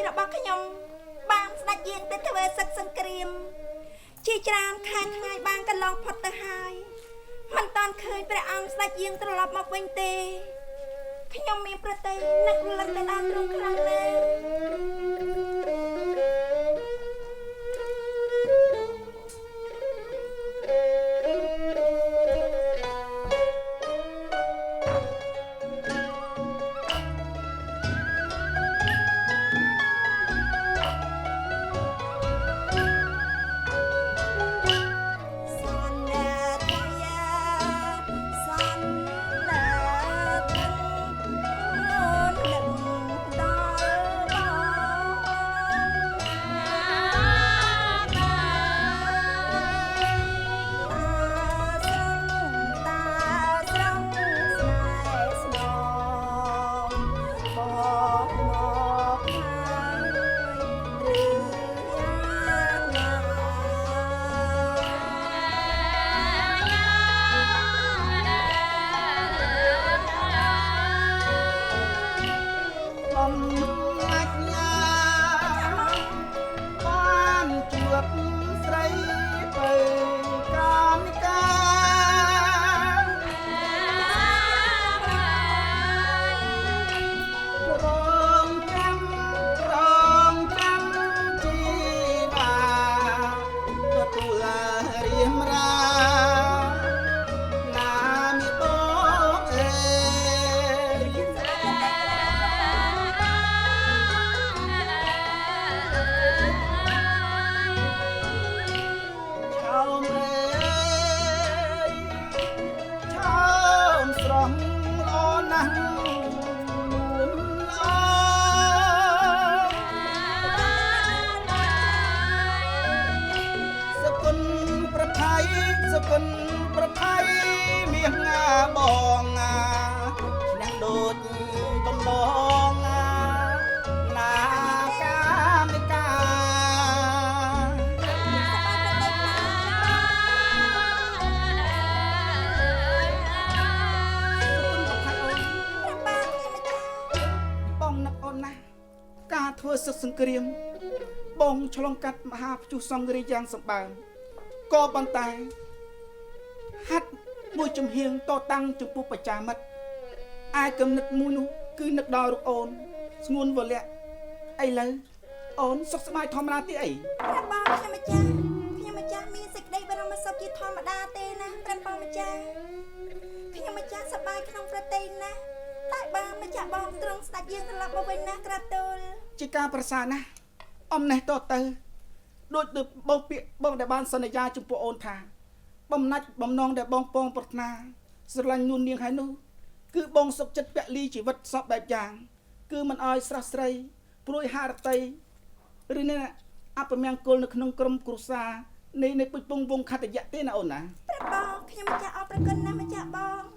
របស់ខ្ញុំបានស្ដេចយាងទៅធ្វើសឹកសង្គ្រាមជាច្រើនខែថ្ងៃបានកន្លងផុតទៅហើយមិនតាន់ឃើញព្រះអង្គស្ដេចយាងត្រឡប់មកវិញទេខ្ញុំមានប្រតិនឹករលឹកទៅដល់ទ្រង់ខ្លាំងណាស់ធ្វើសឹកសង្គ្រាមបងឆ្លងកាត់មហាព្យុះសង្គ្រាមយ៉ាងសម្បើមក៏ប៉ុន្តែហាត់មួយចំហៀងតតាំងចំពោះប្រជាមិត្តឯគំនិតមួយនោះគឺនឹកដល់រូបអូនស្ងួនវលៈឥឡូវអូនសុខសប្បាយធម្មតាទេអីព្រះបងខ្ញុំម្ចាស់មានសេចក្តីបរមសុខជាធម្មតាទេណាព្រះបងម្ចាស់ខ្ញុំម្ចាស់សប្បាយក្នុងប្រទេសណាតែបានម្ចាស់បងទ្រង់ស្ដេចយាងត្រឡប់មកវិញណាក្រាបទូលជាការប្រសើរណាស់អំណេះតទៅដូចទៅបងពាក្យបងដែលបានសន្យាចំពោះអូនថាបំណាច់បំណងដែលបងពងប្រាថ្នាស្រឡាញ់នួននាងហើយនោះគឺបងសុខចិត្តពលីជីវិតសពបែបយ៉ាងគឺមិនអោយស្រស់ស្រីព្រួយហារតីឬនៅអពមង្គលនៅក្នុងក្រុមគ្រួសារនៃពុជពងវងខតយៈទេណាអូនណាព្រះបងខ្ញុំម្ចាស់អរព្រគុណណាស់ម្ចាស់បង